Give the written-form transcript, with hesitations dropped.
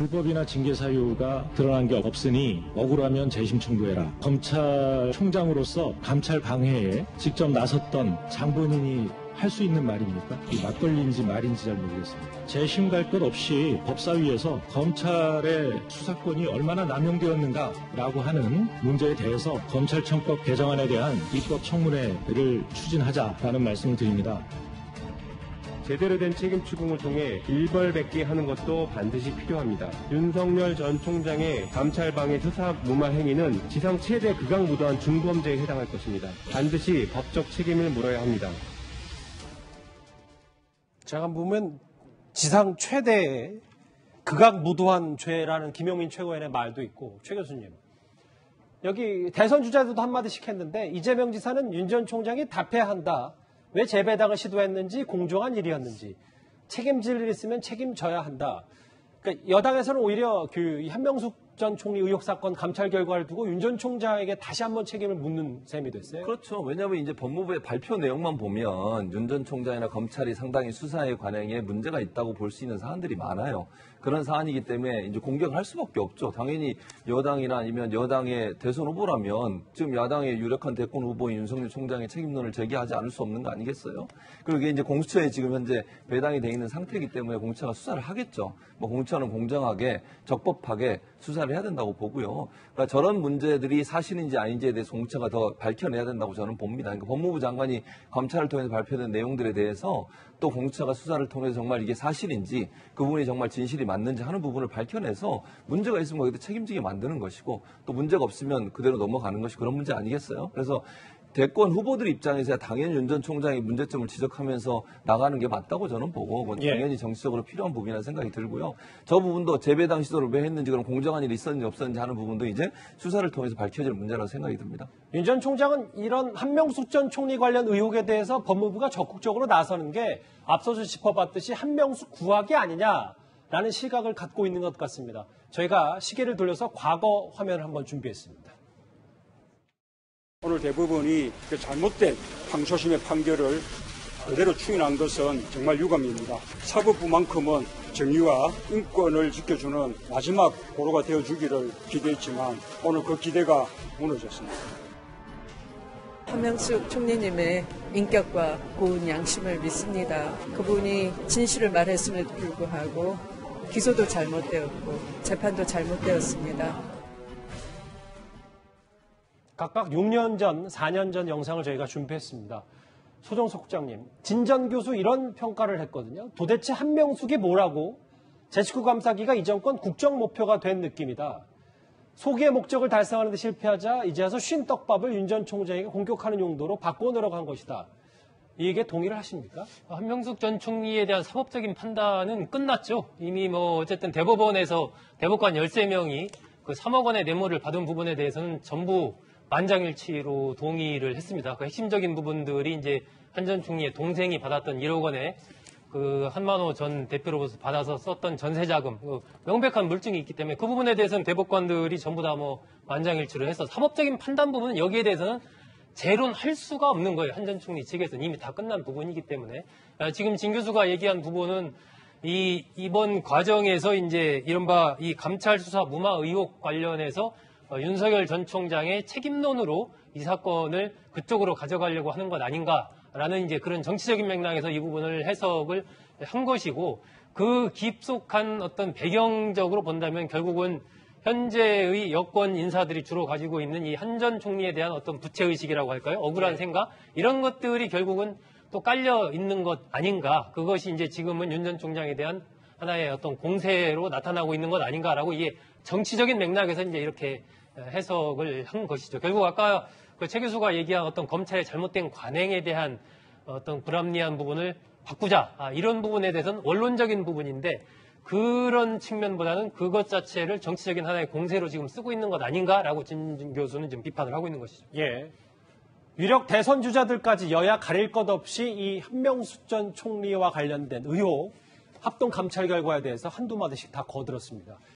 불법이나 징계 사유가 드러난 게 없으니 억울하면 재심 청구해라. 검찰총장으로서 감찰 방해에 직접 나섰던 장본인이 할 수 있는 말입니까? 이 막걸리인지 말인지 잘 모르겠습니다. 재심 갈 것 없이 법사위에서 검찰의 수사권이 얼마나 남용되었는가라고 하는 문제에 대해서 검찰청법 개정안에 대한 입법 청문회를 추진하자라는 말씀을 드립니다. 제대로 된 책임 추궁을 통해 일벌백계 하는 것도 반드시 필요합니다. 윤석열 전 총장의 감찰방해 수사 무마 행위는 지상 최대 극악무도한 중범죄에 해당할 것입니다. 반드시 법적 책임을 물어야 합니다. 제가 보면 지상 최대 극악무도한 죄라는 김용민 최고위원의 말도 있고, 최 교수님, 여기 대선 주자들도 한마디씩 했는데 이재명 지사는 윤 전 총장이 답해야 한다. 왜 재배당을 시도했는지, 공정한 일이었는지, 책임질 일 있으면 책임져야 한다. 그러니까 여당에서는 오히려 그 한명숙 전 총리 의혹 사건 감찰 결과를 두고 윤 전 총장에게 다시 한번 책임을 묻는 셈이 됐어요. 그렇죠. 왜냐하면 이제 법무부의 발표 내용만 보면 윤 전 총장이나 검찰이 상당히 수사에 관행에 문제가 있다고 볼 수 있는 사안들이 많아요. 그런 사안이기 때문에 이제 공격을 할 수밖에 없죠. 당연히 여당이나 아니면 여당의 대선 후보라면 지금 야당의 유력한 대권 후보인 윤석열 총장의 책임론을 제기하지 않을 수 없는 거 아니겠어요? 그리고 이게 이제 공수처에 지금 현재 배당이 돼 있는 상태이기 때문에 공수처가 수사를 하겠죠. 뭐 공수처는 공정하게 적법하게 수사를 해야 된다고 보고요. 그러니까 저런 문제들이 사실인지 아닌지에 대해서 공수처가 더 밝혀내야 된다고 저는 봅니다. 그러니까 법무부 장관이 감찰을 통해서 발표된 내용들에 대해서 또 공수처가 수사를 통해서 정말 이게 사실인지 그 부분이 정말 진실이 맞는지 하는 부분을 밝혀내서 문제가 있으면 거기도 책임지게 만드는 것이고 또 문제가 없으면 그대로 넘어가는 것이 그런 문제 아니겠어요? 그래서 대권 후보들 입장에서야 당연히 윤 전 총장이 문제점을 지적하면서 나가는 게 맞다고 저는 보고 그건 당연히 정치적으로 필요한 부분이라는 생각이 들고요. 저 부분도 재배당 시도를 왜 했는지 그럼 공정한 일이 있었는지 없었는지 하는 부분도 이제 수사를 통해서 밝혀질 문제라고 생각이 듭니다. 윤 전 총장은 이런 한명숙 전 총리 관련 의혹에 대해서 법무부가 적극적으로 나서는 게 앞서서 짚어봤듯이 한명숙 구하기 아니냐라는 시각을 갖고 있는 것 같습니다. 저희가 시계를 돌려서 과거 화면을 한번 준비했습니다. 오늘 대법원이 잘못된 항소심의 판결을 그대로 추인한 것은 정말 유감입니다. 사법부만큼은 정의와 인권을 지켜주는 마지막 보루가 되어주기를 기대했지만 오늘 그 기대가 무너졌습니다. 한명숙 총리님의 인격과 고운 양심을 믿습니다. 그분이 진실을 말했음에도 불구하고 기소도 잘못되었고 재판도 잘못되었습니다. 각각 6년 전, 4년 전 영상을 저희가 준비했습니다. 소정석 국장님, 진전 교수 이런 평가를 했거든요. 도대체 한명숙이 뭐라고 제19감사기가 이 정권 국정 목표가 된 느낌이다. 소기의 목적을 달성하는 데 실패하자 이제 와서 쉰 떡밥을 윤 전 총장에게 공격하는 용도로 바꿔놓으려고 한 것이다. 이게 동의를 하십니까? 한명숙 전 총리에 대한 사법적인 판단은 끝났죠. 이미 어쨌든 대법원에서 대법관 13명이 그 3억 원의 뇌물을 받은 부분에 대해서는 전부 만장일치로 동의를 했습니다. 그 핵심적인 부분들이 이제 한 전 총리의 동생이 받았던 1억 원의 그 한만호 전 대표로부터 받아서 썼던 전세자금, 명백한 물증이 있기 때문에 그 부분에 대해서는 대법관들이 전부 다 만장일치로 해서 사법적인 판단 부분은 여기에 대해서는 재론할 수가 없는 거예요. 한 전 총리 측에서는 이미 다 끝난 부분이기 때문에. 지금 진 교수가 얘기한 부분은 이번 과정에서 이제 이른바 이 감찰 수사 무마 의혹 관련해서 윤석열 전 총장의 책임론으로 이 사건을 그쪽으로 가져가려고 하는 것 아닌가라는 이제 그런 정치적인 맥락에서 이 부분을 해석을 한 것이고 그 깊숙한 어떤 배경적으로 본다면 결국은 현재의 여권 인사들이 주로 가지고 있는 이 한 전 총리에 대한 어떤 부채의식이라고 할까요? 억울한 생각? 이런 것들이 결국은 또 깔려 있는 것 아닌가. 그것이 이제 지금은 윤 전 총장에 대한 하나의 어떤 공세로 나타나고 있는 것 아닌가라고 이게 정치적인 맥락에서 이제 이렇게 해석을 한 것이죠. 결국 아까 그 최 교수가 얘기한 어떤 검찰의 잘못된 관행에 대한 어떤 불합리한 부분을 바꾸자. 이런 부분에 대해서는 원론적인 부분인데 그런 측면보다는 그것 자체를 정치적인 하나의 공세로 지금 쓰고 있는 것 아닌가라고 진 교수는 지금 비판을 하고 있는 것이죠. 예. 유력 대선 주자들까지 여야 가릴 것 없이 이 한명숙 전 총리와 관련된 의혹, 합동 감찰 결과에 대해서 한두 마디씩 다 거들었습니다.